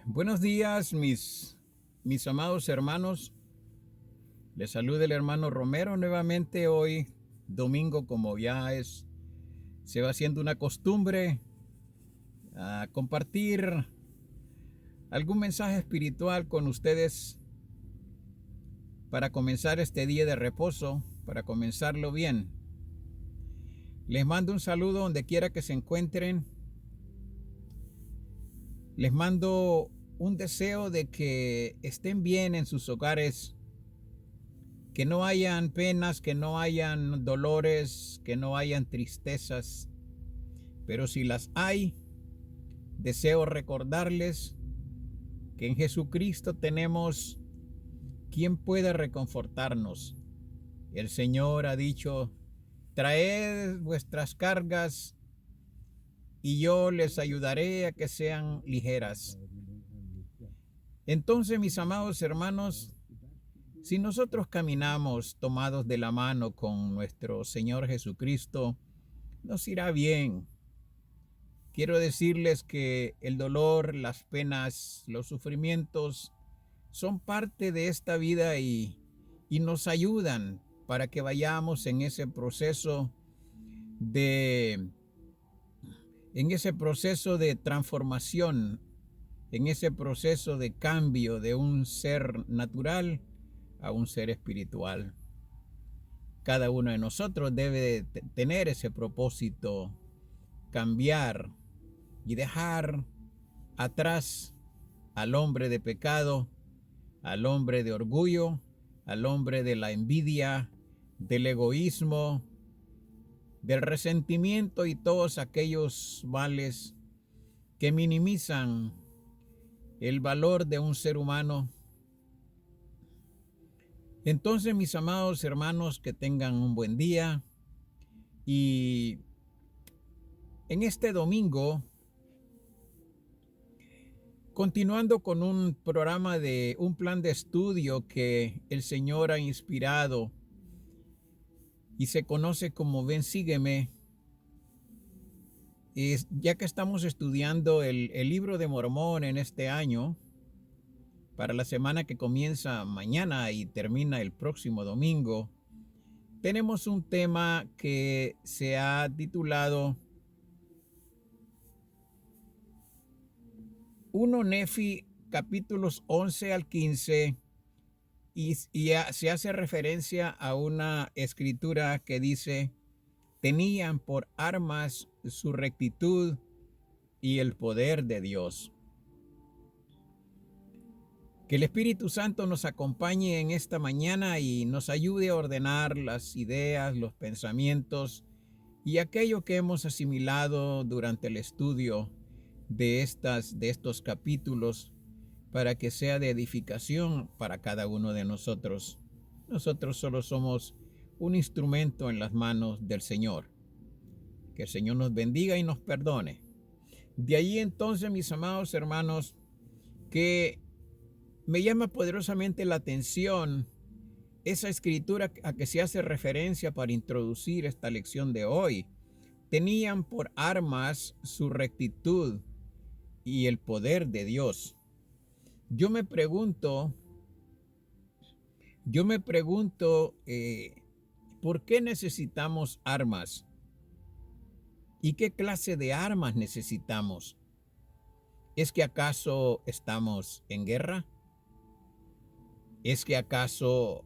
Buenos días, mis amados hermanos. Les saluda el hermano Romero nuevamente hoy, domingo, como se va haciendo una costumbre, a compartir algún mensaje espiritual con ustedes para comenzar este día de reposo, para comenzarlo bien. Les mando un saludo donde quiera que se encuentren. Les mando un deseo de que estén bien en sus hogares, que no hayan penas, que no hayan dolores, que no hayan tristezas, pero si las hay, deseo recordarles que en Jesucristo tenemos quien pueda reconfortarnos. El Señor ha dicho: traed vuestras cargas y yo les ayudaré a que sean ligeras. Entonces, mis amados hermanos, si nosotros caminamos tomados de la mano con nuestro Señor Jesucristo, nos irá bien. Quiero decirles que el dolor, las penas, los sufrimientos son parte de esta vida y nos ayudan para que vayamos en ese proceso de transformación, en ese proceso de cambio de un ser natural a un ser espiritual. Cada uno de nosotros debe tener ese propósito, cambiar y dejar atrás al hombre de pecado, al hombre de orgullo, al hombre de la envidia, del egoísmo, del resentimiento y todos aquellos males que minimizan el valor de un ser humano. Entonces, mis amados hermanos, que tengan un buen día, y en este domingo, continuando con un programa de un plan de estudio que el Señor ha inspirado y se conoce como Ven, sígueme, ya que estamos estudiando el libro de Mormón en este año, para la semana que comienza mañana y termina el próximo domingo, tenemos un tema que se ha titulado 1 Nefi, capítulos 11 al 15, y se hace referencia a una escritura que dice: tenían por armas su rectitud y el poder de Dios. Que el Espíritu Santo nos acompañe en esta mañana y nos ayude a ordenar las ideas, los pensamientos y aquello que hemos asimilado durante el estudio de estos capítulos, para que sea de edificación para cada uno de nosotros. Nosotros solo somos un instrumento en las manos del Señor. Que el Señor nos bendiga y nos perdone. De ahí entonces, mis amados hermanos, que me llama poderosamente la atención esa escritura a que se hace referencia para introducir esta lección de hoy. Tenían por armas su rectitud y el poder de Dios. Yo me pregunto, ¿por qué necesitamos armas? ¿Y qué clase de armas necesitamos? ¿Es que acaso estamos en guerra? ¿Es que acaso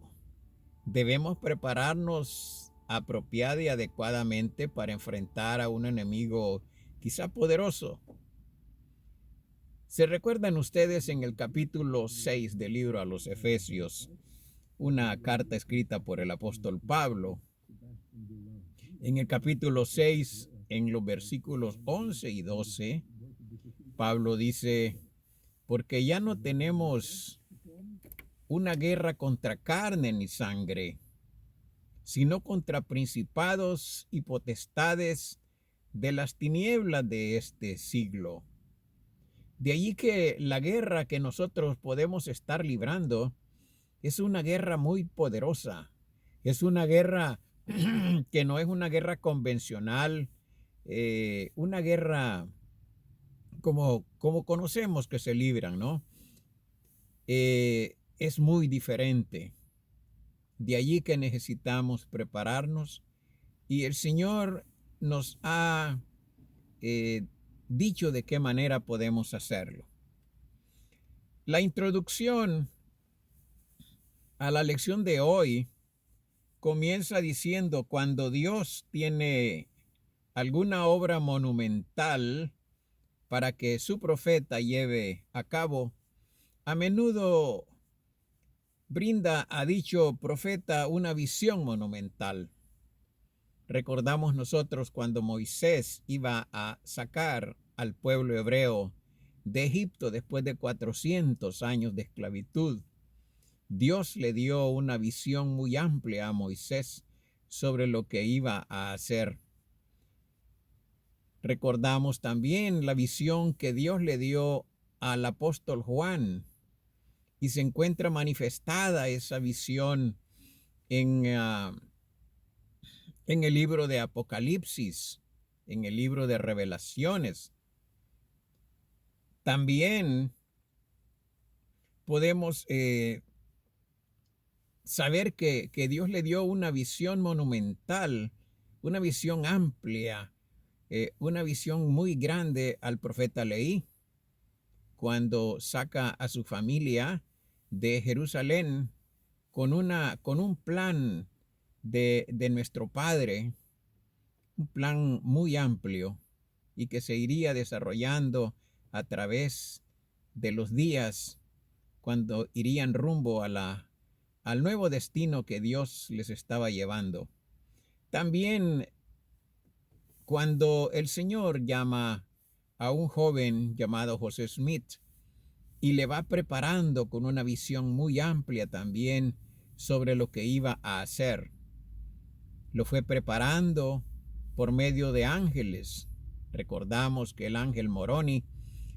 debemos prepararnos apropiada y adecuadamente para enfrentar a un enemigo quizá poderoso? ¿Se recuerdan ustedes en el capítulo 6 del libro a los Efesios, una carta escrita por el apóstol Pablo? En el capítulo 6, en los versículos 11 y 12, Pablo dice: porque ya no tenemos una guerra contra carne ni sangre, sino contra principados y potestades de las tinieblas de este siglo. De allí que la guerra que nosotros podemos estar librando es una guerra muy poderosa. Es una guerra que no es una guerra convencional, una guerra como conocemos que se libran, ¿no? Es muy diferente. De allí que necesitamos prepararnos y el Señor nos ha eh, dicho de qué manera podemos hacerlo. La introducción a la lección de hoy comienza diciendo: cuando Dios tiene alguna obra monumental para que su profeta lleve a cabo, a menudo brinda a dicho profeta una visión monumental. Recordamos nosotros cuando Moisés iba a sacar al pueblo hebreo de Egipto después de 400 años de esclavitud. Dios le dio una visión muy amplia a Moisés sobre lo que iba a hacer. Recordamos también la visión que Dios le dio al apóstol Juan y se encuentra manifestada esa visión en, en el libro de Apocalipsis, en el libro de Revelaciones. También podemos saber que Dios le dio una visión monumental, una visión amplia, una visión muy grande al profeta Leí, cuando saca a su familia de Jerusalén con un plan de nuestro Padre, un plan muy amplio y que se iría desarrollando a través de los días cuando irían rumbo al nuevo destino que Dios les estaba llevando. También cuando el Señor llama a un joven llamado José Smith y le va preparando con una visión muy amplia también sobre lo que iba a hacer. Lo fue preparando por medio de ángeles. Recordamos que el ángel Moroni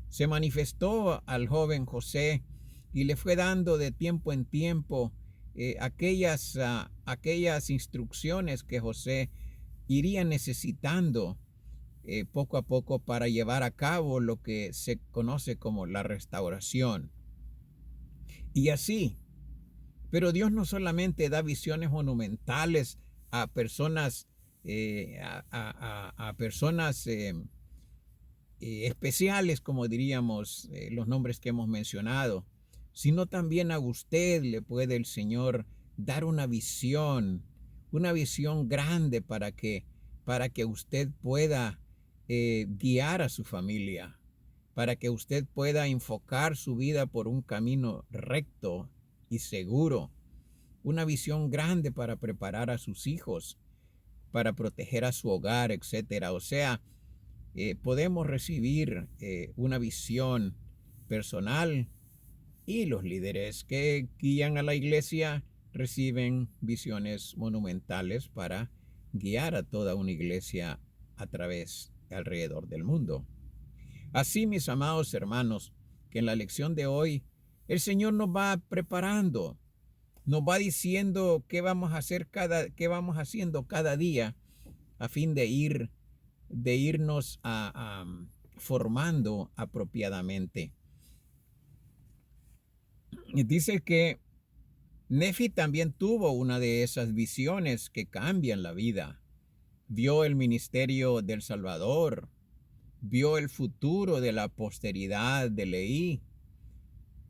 se manifestó al joven José y le fue dando de tiempo en tiempo aquellas instrucciones que José iría necesitando poco a poco para llevar a cabo lo que se conoce como la restauración. Y así, pero Dios no solamente da visiones monumentales a personas, a personas especiales, como diríamos, los nombres que hemos mencionado, sino también a usted le puede el Señor dar una visión grande para que usted pueda guiar a su familia, para que usted pueda enfocar su vida por un camino recto y seguro, una visión grande para preparar a sus hijos, para proteger a su hogar, etcétera. O sea, podemos recibir una visión personal y los líderes que guían a la iglesia reciben visiones monumentales para guiar a toda una iglesia a través, alrededor del mundo. Así, mis amados hermanos, que en la lección de hoy el Señor nos va preparando, nos va diciendo qué vamos a hacer qué vamos haciendo cada día a fin de irnos formando apropiadamente. Y dice que Nefi también tuvo una de esas visiones que cambian la vida. Vio el ministerio del Salvador, vio el futuro de la posteridad de Leí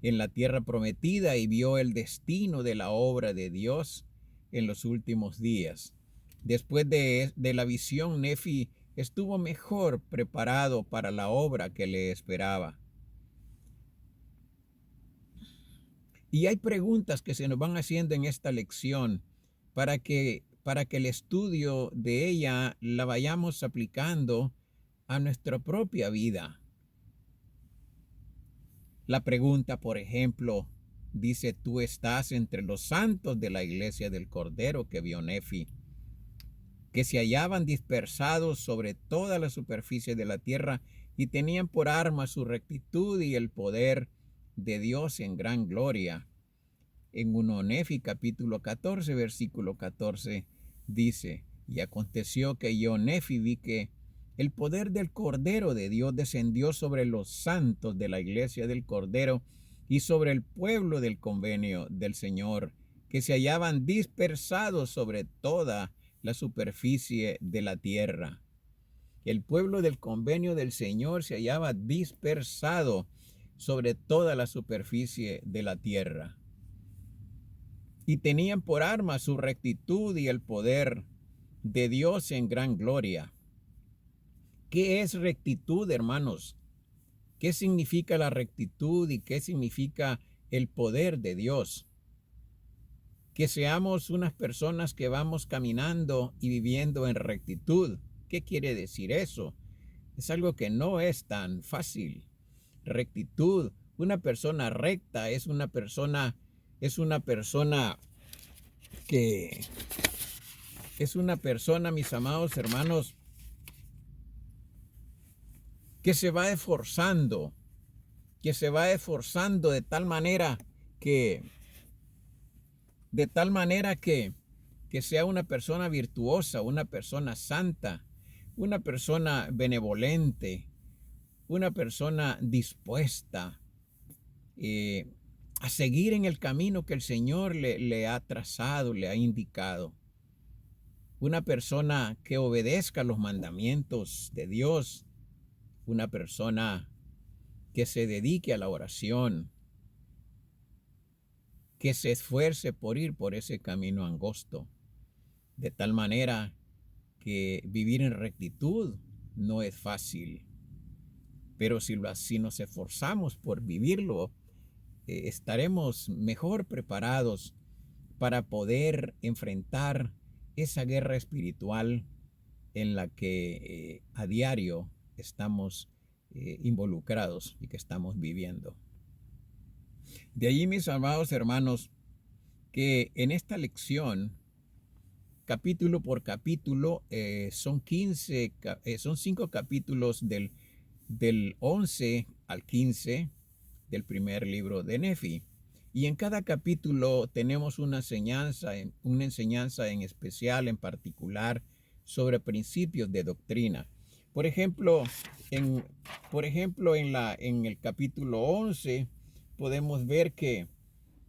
en la tierra prometida y vio el destino de la obra de Dios en los últimos días. Después de la visión, Nefi estuvo mejor preparado para la obra que le esperaba. Y hay preguntas que se nos van haciendo en esta lección para que el estudio de ella la vayamos aplicando a nuestra propia vida. La pregunta, por ejemplo, dice: tú estás entre los santos de la iglesia del Cordero que vio Nefi, que se hallaban dispersados sobre toda la superficie de la tierra y tenían por arma su rectitud y el poder de Dios en gran gloria. En 1 Nefi capítulo 14, versículo 14 dice: y aconteció que yo, Nefi, vi que El poder del Cordero de Dios descendió sobre los santos de la iglesia del Cordero y sobre el pueblo del convenio del Señor, que se hallaban dispersados sobre toda la superficie de la tierra. El pueblo del convenio del Señor se hallaba dispersado sobre toda la superficie de la tierra. Y tenían por arma su rectitud y el poder de Dios en gran gloria. ¿Qué es rectitud, hermanos? ¿Qué significa la rectitud y qué significa el poder de Dios? Que seamos unas personas que vamos caminando y viviendo en rectitud. ¿Qué quiere decir eso? Es algo que no es tan fácil. Rectitud, una persona recta es una persona que mis amados hermanos, que se va esforzando de tal manera que sea una persona virtuosa, una persona santa, una persona benevolente, una persona dispuesta a seguir en el camino que el Señor le ha trazado, le ha indicado. Una persona que obedezca los mandamientos de Dios, una persona que se dedique a la oración, que se esfuerce por ir por ese camino angosto, de tal manera que vivir en rectitud no es fácil, pero si nos esforzamos por vivirlo, estaremos mejor preparados para poder enfrentar esa guerra espiritual en la que a diario estamos involucrados y que estamos viviendo. De allí, mis amados hermanos, que en esta lección, capítulo por capítulo, son 5 capítulos del 11 al 15 del primer libro de Nefi. Y en cada capítulo tenemos una enseñanza en especial, en particular, sobre principios de doctrina. Por ejemplo, en el capítulo 11 podemos ver que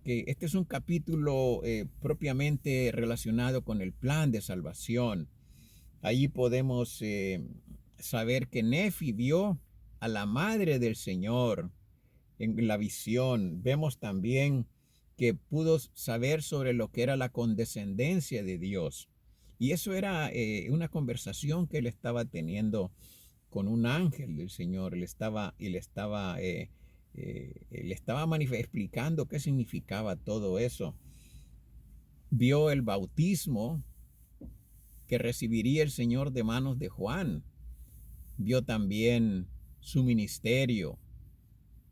este es un capítulo propiamente relacionado con el plan de salvación. Allí podemos saber que Nefi vio a la madre del Señor en la visión. Vemos también que pudo saber sobre lo que era la condescendencia de Dios. Y eso era una conversación que él estaba teniendo con un ángel del Señor. Le estaba explicando qué significaba todo eso. Vio el bautismo que recibiría el Señor de manos de Juan. Vio también su ministerio,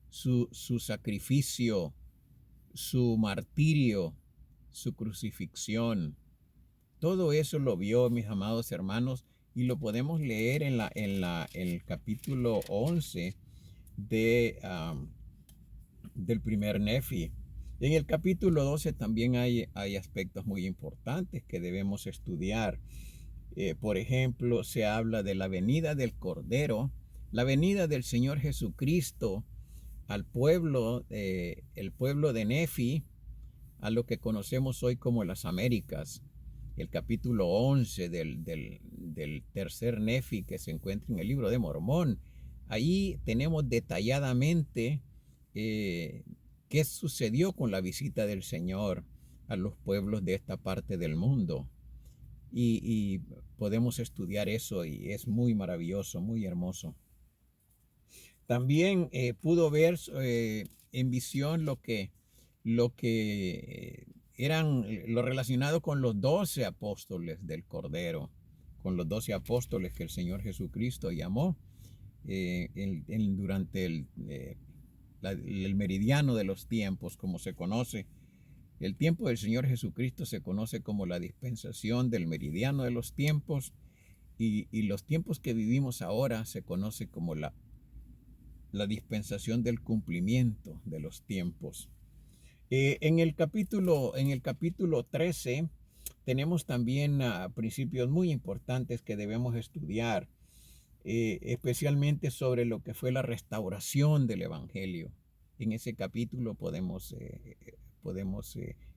su sacrificio, su martirio, su crucifixión. Todo eso lo vio, mis amados hermanos, y lo podemos leer en el capítulo 11 del primer Nefi. En el capítulo 12 también hay aspectos muy importantes que debemos estudiar. Por ejemplo, se habla de la venida del Cordero, la venida del Señor Jesucristo al pueblo, el pueblo de Nefi, a lo que conocemos hoy como las Américas. El capítulo 11 del tercer Nefi que se encuentra en el libro de Mormón. Ahí tenemos detalladamente qué sucedió con la visita del Señor a los pueblos de esta parte del mundo. Y podemos estudiar eso y es muy maravilloso, muy hermoso. También pudo ver en visión lo relacionado con los 12 apóstoles del Cordero, con los 12 apóstoles que el Señor Jesucristo llamó durante el meridiano de los tiempos, como se conoce. El tiempo del Señor Jesucristo se conoce como la dispensación del meridiano de los tiempos y los tiempos que vivimos ahora se conoce como la dispensación del cumplimiento de los tiempos. En el capítulo 13 tenemos también principios muy importantes que debemos estudiar. especialmente sobre lo que fue la restauración del Evangelio. En ese capítulo podemos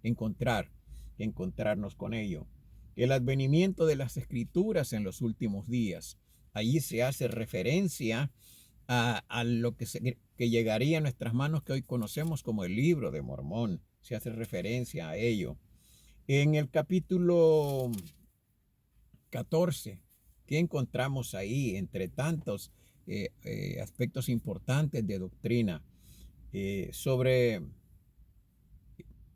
encontrarnos con ello. El advenimiento de las Escrituras en los últimos días. Allí se hace referencia a lo que llegaría a nuestras manos, que hoy conocemos como el Libro de Mormón. Se hace referencia a ello. En el capítulo 14, ¿qué encontramos ahí entre tantos aspectos importantes de doctrina? Sobre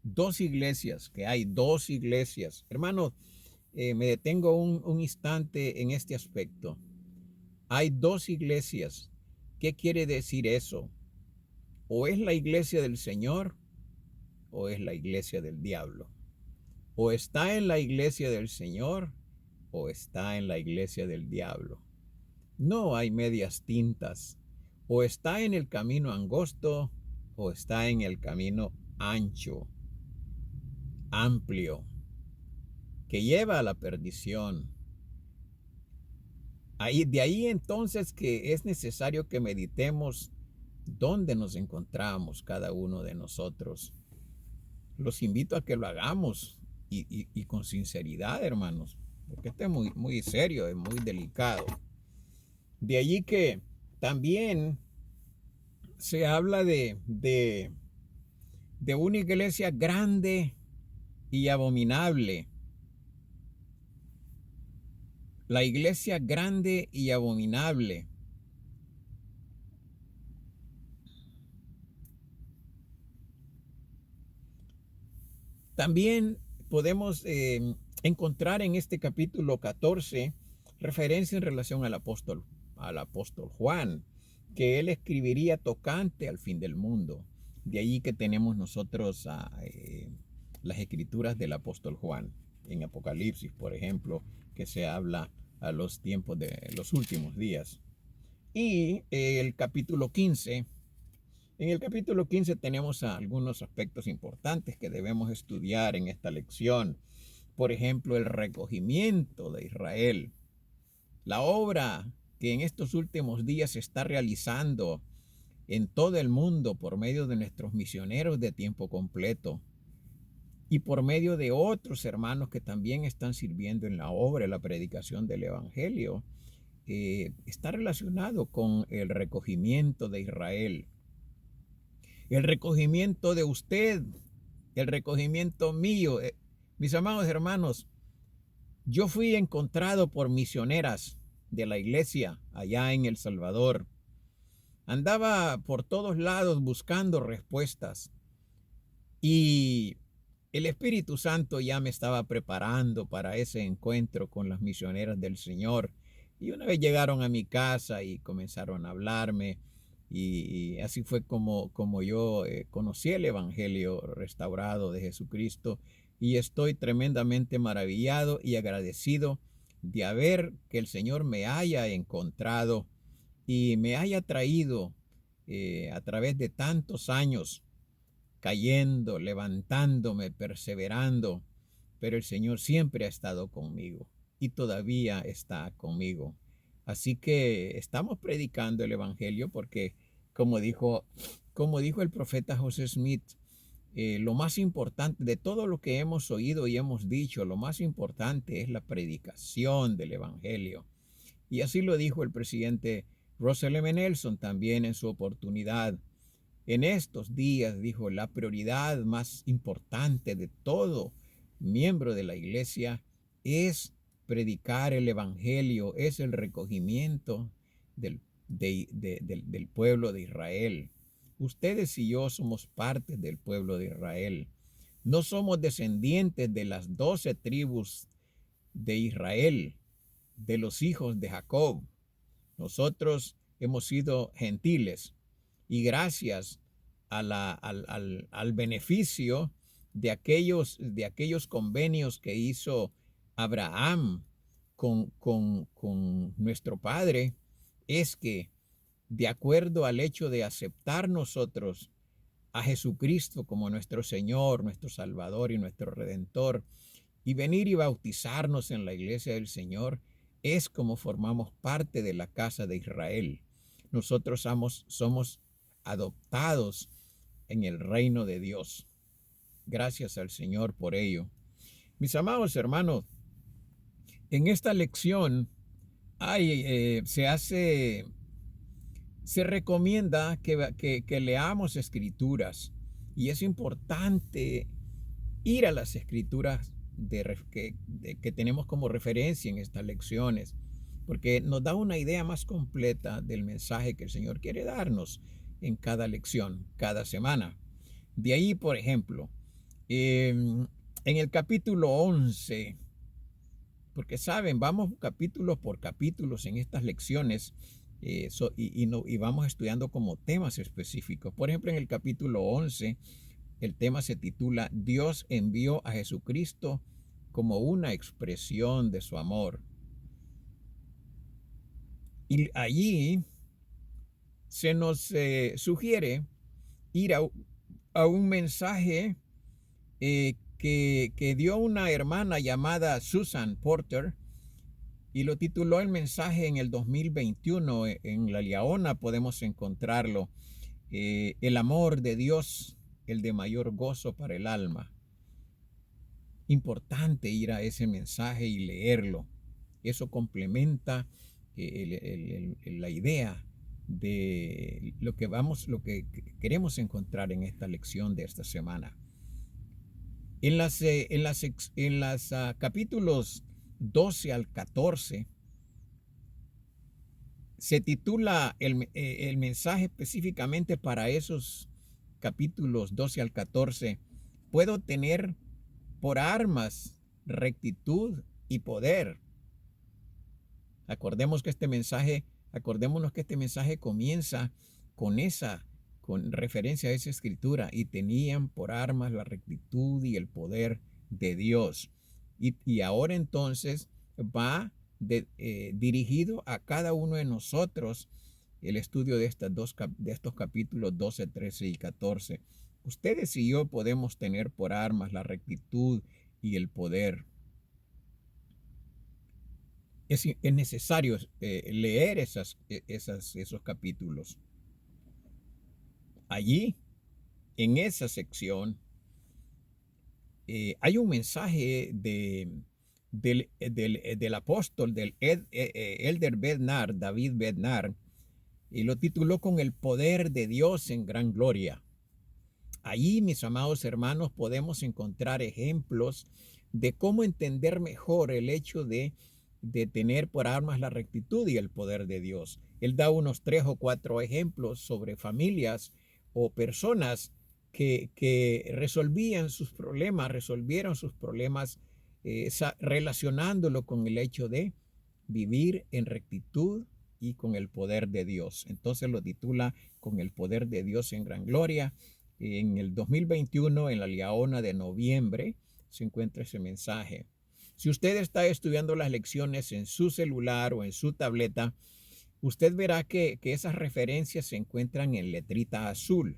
dos iglesias, que hay dos iglesias. Hermanos, me detengo un instante en este aspecto. Hay dos iglesias. ¿Qué quiere decir eso? O es la iglesia del Señor o es la iglesia del diablo. O está en la iglesia del Señor o está en la iglesia del diablo. No hay medias tintas. O está en el camino angosto o está en el camino ancho, amplio, que lleva a la perdición. De ahí entonces que es necesario que meditemos dónde nos encontramos cada uno de nosotros. Los invito a que lo hagamos y con sinceridad, hermanos, porque esto es muy serio, es muy delicado. De allí que también se habla de una iglesia grande y abominable. La iglesia grande y abominable. También podemos encontrar en este capítulo 14 referencia en relación al apóstol Juan, que él escribiría tocante al fin del mundo. De ahí que tenemos nosotros las escrituras del apóstol Juan. En Apocalipsis, por ejemplo, que se habla a los tiempos de los últimos días. Y el capítulo 15. En el capítulo 15 tenemos algunos aspectos importantes que debemos estudiar en esta lección. Por ejemplo, el recogimiento de Israel. La obra que en estos últimos días se está realizando en todo el mundo por medio de nuestros misioneros de tiempo completo y por medio de otros hermanos que también están sirviendo en la obra, en la predicación del Evangelio, está relacionado con el recogimiento de Israel. El recogimiento de usted, el recogimiento mío. Mis amados hermanos, yo fui encontrado por misioneras de la iglesia allá en El Salvador. Andaba por todos lados buscando respuestas y el Espíritu Santo ya me estaba preparando para ese encuentro con las misioneras del Señor. Y una vez llegaron a mi casa y comenzaron a hablarme, y así fue como yo conocí el Evangelio restaurado de Jesucristo, y estoy tremendamente maravillado y agradecido de haber que el Señor me haya encontrado y me haya traído a través de tantos años, cayendo, levantándome, perseverando, pero el Señor siempre ha estado conmigo y todavía está conmigo. Así que estamos predicando el Evangelio porque, como dijo el profeta José Smith, lo más importante de todo lo que hemos oído y hemos dicho, lo más importante es la predicación del Evangelio. Y así lo dijo el presidente Russell M. Nelson también en su oportunidad. En estos días, dijo, la prioridad más importante de todo miembro de la iglesia es predicar el Evangelio, es el recogimiento del pueblo de Israel. Ustedes y yo somos parte del pueblo de Israel. No somos descendientes de las 12 tribus de Israel, de los hijos de Jacob. Nosotros hemos sido gentiles y gracias al beneficio de aquellos convenios que hizo Abraham con nuestro Padre, es que de acuerdo al hecho de aceptar nosotros a Jesucristo como nuestro Señor, nuestro Salvador y nuestro Redentor, y venir y bautizarnos en la iglesia del Señor, es como formamos parte de la casa de Israel. Nosotros somos adoptados en el reino de Dios. Gracias al Señor por ello. Mis amados hermanos, en esta lección se recomienda que leamos escrituras, y es importante ir a las escrituras que tenemos como referencia en estas lecciones, porque nos da una idea más completa del mensaje que el Señor quiere darnos en cada lección, cada semana. De ahí, por ejemplo, en el capítulo 11, porque saben, vamos capítulos por capítulos en estas lecciones, y vamos estudiando como temas específicos. Por ejemplo, en el capítulo 11, el tema se titula Dios envió a Jesucristo como una expresión de su amor. Y allí se nos sugiere ir a un mensaje que dio una hermana llamada Susan Porter, y lo tituló el mensaje en el 2021. En La Liaona podemos encontrarlo. El amor de Dios, el de mayor gozo para el alma. Importante ir a ese mensaje y leerlo. Eso complementa la idea de lo que queremos encontrar en esta lección de esta semana. En las capítulos 12 al 14 se titula el mensaje específicamente para esos capítulos 12 al 14. Puedo tener por armas rectitud y poder. Acordémonos que este mensaje comienza con referencia a esa escritura: y tenían por armas la rectitud y el poder de Dios. Y ahora entonces va dirigido a cada uno de nosotros el estudio de estos capítulos 12, 13 y 14. Ustedes y yo podemos tener por armas la rectitud y el poder. Es necesario leer esos capítulos. Allí, en esa sección, hay un mensaje del apóstol, del Elder Bednar, David Bednar, y lo tituló con el poder de Dios en gran gloria. Allí, mis amados hermanos, podemos encontrar ejemplos de cómo entender mejor el hecho de tener por armas la rectitud y el poder de Dios. Él da unos 3 o 4 ejemplos sobre familias o personas que resolvieron sus problemas relacionándolo con el hecho de vivir en rectitud y con el poder de Dios. Entonces lo titula con el poder de Dios en gran gloria. En el 2021, en La Liaona de noviembre, se encuentra ese mensaje. Si usted está estudiando las lecciones en su celular o en su tableta, usted verá que esas referencias se encuentran en letrita azul.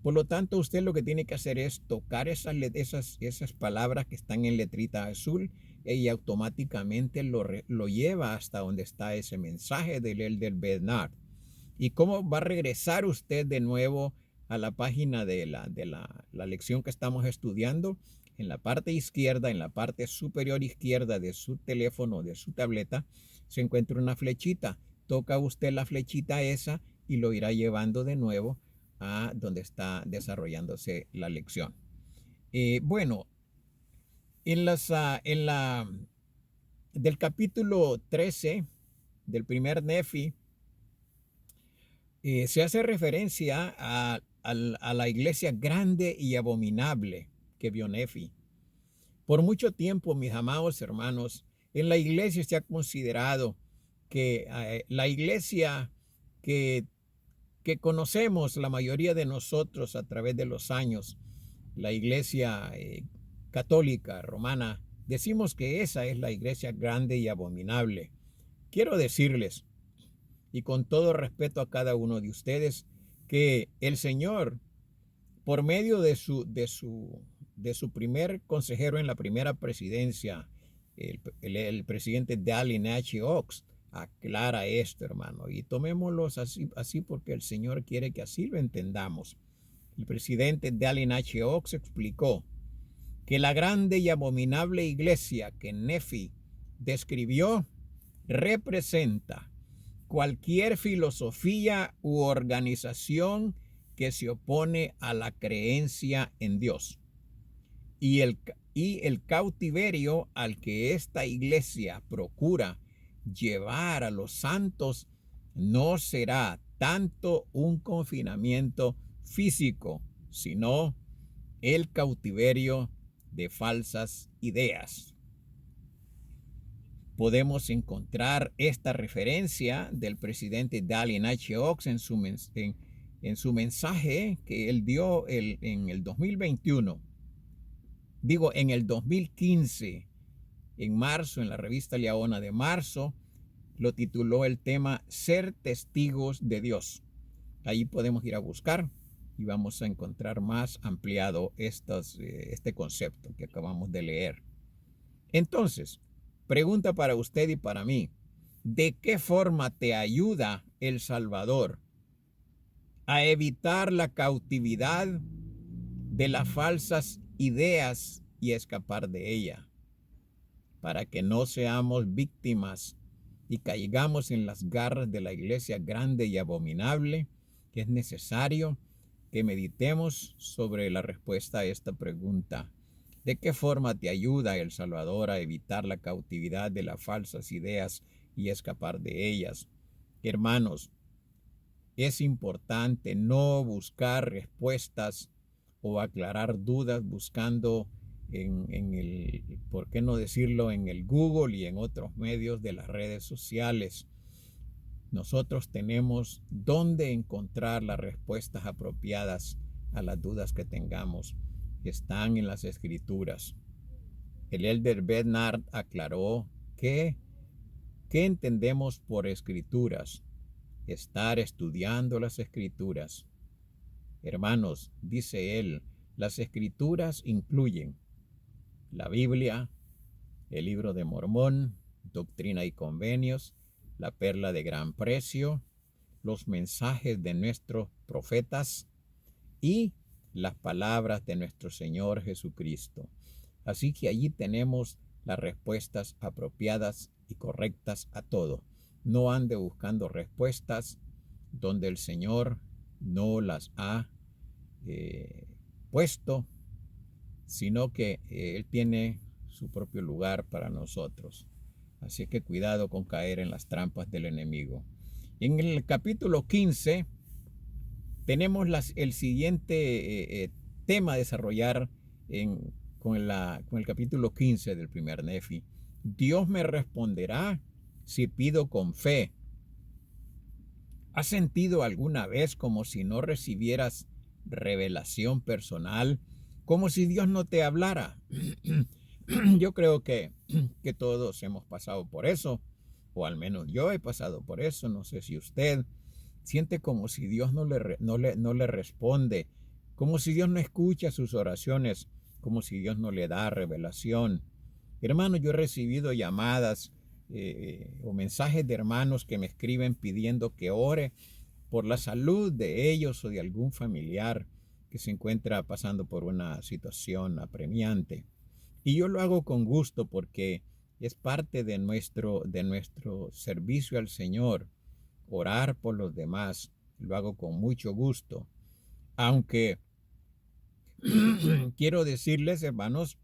Por lo tanto, usted lo que tiene que hacer es tocar esas palabras que están en letrita azul, y automáticamente lo lleva hasta donde está ese mensaje del Elder Bednar. ¿Y cómo va a regresar usted de nuevo a la página de la lección que estamos estudiando? En la parte izquierda, en la parte superior izquierda de su teléfono, de su tableta, se encuentra una flechita. Toca usted la flechita esa y lo irá llevando de nuevo a donde está desarrollándose la lección. Bueno, del capítulo 13 del primer Nefi, se hace referencia a la iglesia grande y abominable que vio Nefi. Por mucho tiempo, mis amados hermanos, en la iglesia se ha considerado que la iglesia que conocemos la mayoría de nosotros a través de los años, la iglesia católica romana, decimos que esa es la iglesia grande y abominable. Quiero decirles, y con todo respeto a cada uno de ustedes, que el Señor, por medio de su primer consejero en la primera presidencia, el presidente Dally Nash Oaks aclara esto, hermano, y tomémoslos así porque el Señor quiere que así lo entendamos. El presidente Dally Nash Oaks explicó que la grande y abominable iglesia que Nefi describió representa cualquier filosofía u organización que se opone a la creencia en Dios. Y el cautiverio al que esta iglesia procura llevar a los santos no será tanto un confinamiento físico, sino el cautiverio de falsas ideas. Podemos encontrar esta referencia del presidente Dally Nash Oaks en su mensaje que él dio en el 2021. En el 2015, en marzo, en la revista Leona de marzo, lo tituló el tema Ser testigos de Dios. Ahí podemos ir a buscar y vamos a encontrar más ampliado este concepto que acabamos de leer. Entonces, pregunta para usted y para mí, ¿de qué forma te ayuda El Salvador a evitar la cautividad de las falsas ideas y escapar de ella, para que no seamos víctimas y caigamos en las garras de la iglesia grande y abominable? Que es necesario que meditemos sobre la respuesta a esta pregunta. ¿De qué forma te ayuda El Salvador a evitar la cautividad de las falsas ideas y escapar de ellas? Hermanos, es importante no buscar respuestas o aclarar dudas buscando ¿por qué no decirlo?, en el Google y en otros medios de las redes sociales. Nosotros tenemos dónde encontrar las respuestas apropiadas a las dudas que tengamos. Están en las Escrituras. El elder Bernard aclaró que ¿qué entendemos por Escrituras? Estar estudiando las Escrituras. Hermanos, dice él, las Escrituras incluyen la Biblia, el Libro de Mormón, Doctrina y Convenios, la Perla de Gran Precio, los mensajes de nuestros profetas y las palabras de nuestro Señor Jesucristo. Así que allí tenemos las respuestas apropiadas y correctas a todo. No ande buscando respuestas donde el Señor no las ha puesto, sino que Él tiene su propio lugar para nosotros. Así que cuidado con caer en las trampas del enemigo. En el capítulo 15 tenemos el siguiente tema a desarrollar con el capítulo 15 del primer Nefi. Dios me responderá si pido con fe. ¿Has sentido alguna vez como si no recibieras revelación personal? Como si Dios no te hablara. Yo creo que todos hemos pasado por eso, o al menos yo he pasado por eso. No sé si usted siente como si Dios no le responde, como si Dios no escucha sus oraciones, como si Dios no le da revelación. Hermano, yo he recibido llamadas o mensajes de hermanos que me escriben pidiendo que ore por la salud de ellos o de algún familiar que se encuentra pasando por una situación apremiante. Y yo lo hago con gusto porque es parte de nuestro servicio al Señor, orar por los demás. Lo hago con mucho gusto. Aunque quiero decirles, hermanos,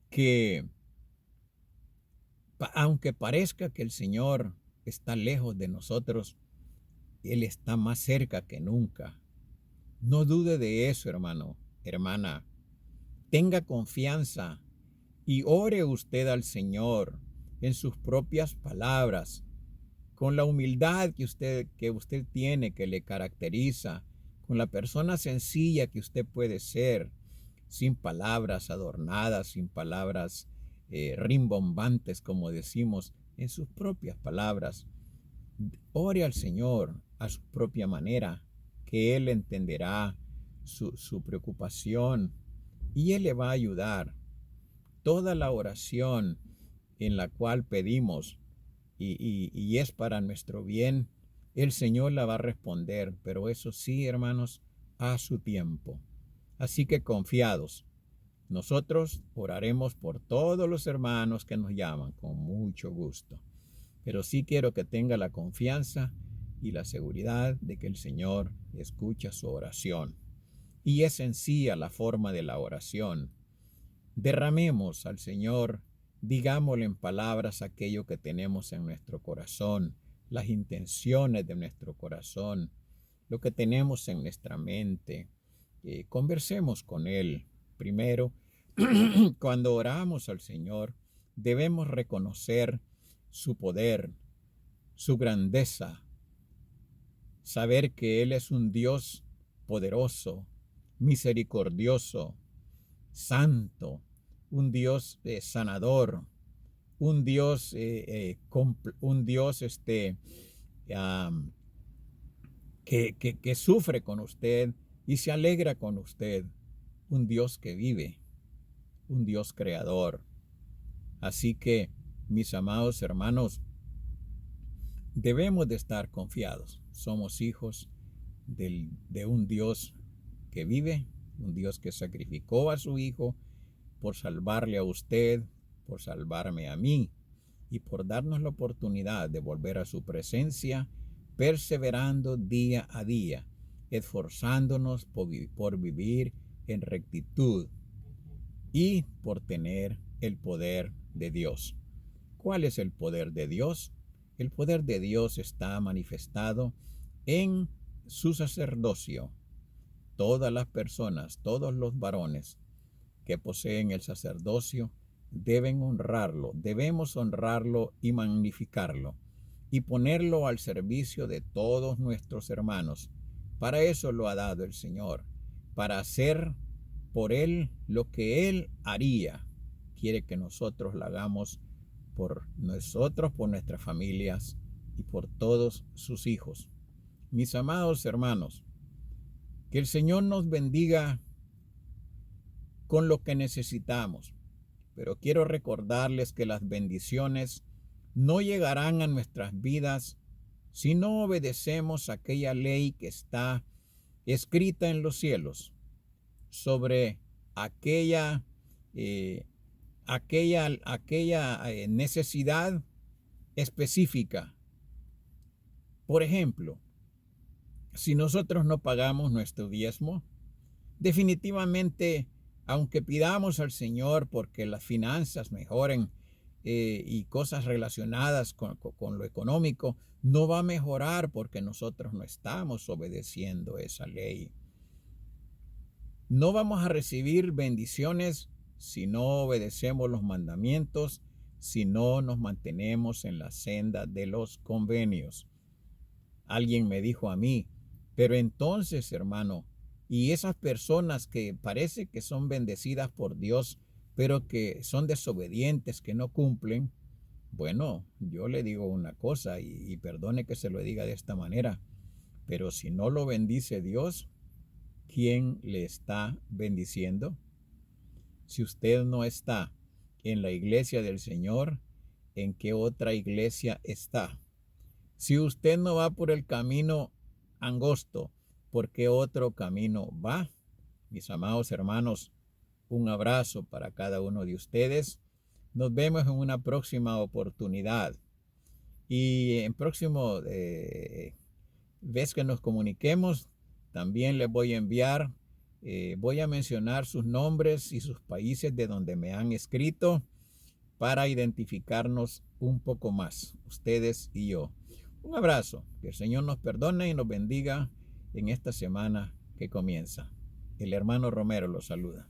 que aunque parezca que el Señor está lejos de nosotros, Él está más cerca que nunca. No dude de eso, hermano, hermana. Tenga confianza y ore usted al Señor en sus propias palabras, con la humildad que usted tiene, que le caracteriza, con la persona sencilla que usted puede ser, sin palabras adornadas, sin palabras rimbombantes, como decimos, en sus propias palabras. Ore al Señor a su propia manera, que Él entenderá su preocupación y Él le va a ayudar. Toda la oración en la cual pedimos y es para nuestro bien, el Señor la va a responder, pero eso sí, hermanos, a su tiempo. Así que confiados, nosotros oraremos por todos los hermanos que nos llaman con mucho gusto. Pero sí quiero que tenga la confianza y la seguridad de que el Señor escucha su oración. Y es sencilla la forma de la oración. Derramemos al Señor, digámosle en palabras aquello que tenemos en nuestro corazón, las intenciones de nuestro corazón, lo que tenemos en nuestra mente. Conversemos con Él. Primero, cuando oramos al Señor, debemos reconocer su poder, su grandeza, saber que Él es un Dios poderoso, misericordioso, santo, un Dios sanador, un Dios, que sufre con usted y se alegra con usted, un Dios que vive, un Dios creador. Así que, mis amados hermanos, debemos de estar confiados. Somos hijos de un Dios que vive, un Dios que sacrificó a su Hijo por salvarle a usted, por salvarme a mí y por darnos la oportunidad de volver a su presencia, perseverando día a día, esforzándonos por vivir en rectitud y por tener el poder de Dios. ¿Cuál es el poder de Dios? El poder de Dios está manifestado en su sacerdocio. Todas las personas, todos los varones que poseen el sacerdocio deben honrarlo, debemos honrarlo y magnificarlo y ponerlo al servicio de todos nuestros hermanos. Para eso lo ha dado el Señor, para hacer por Él lo que Él haría. Quiere que nosotros lo hagamos por nosotros, por nuestras familias y por todos sus hijos. Mis amados hermanos, que el Señor nos bendiga con lo que necesitamos, pero quiero recordarles que las bendiciones no llegarán a nuestras vidas si no obedecemos aquella ley que está escrita en los cielos sobre aquella necesidad específica. Por ejemplo, si nosotros no pagamos nuestro diezmo, definitivamente, aunque pidamos al Señor porque las finanzas mejoren y cosas relacionadas con lo económico, no va a mejorar porque nosotros no estamos obedeciendo esa ley. No vamos a recibir bendiciones si no obedecemos los mandamientos, si no nos mantenemos en la senda de los convenios. Alguien me dijo a mí, pero entonces, hermano, y esas personas que parece que son bendecidas por Dios, pero que son desobedientes, que no cumplen, bueno, yo le digo una cosa y perdone que se lo diga de esta manera, pero si no lo bendice Dios, ¿quién le está bendiciendo? Si usted no está en la iglesia del Señor, ¿en qué otra iglesia está? Si usted no va por el camino angosto, ¿por qué otro camino va? Mis amados hermanos, un abrazo para cada uno de ustedes. Nos vemos en una próxima oportunidad. Y en próximo vez que nos comuniquemos, también les voy a enviar, voy a mencionar sus nombres y sus países de donde me han escrito para identificarnos un poco más, ustedes y yo. Un abrazo, que el Señor nos perdone y nos bendiga en esta semana que comienza. El hermano Romero los saluda.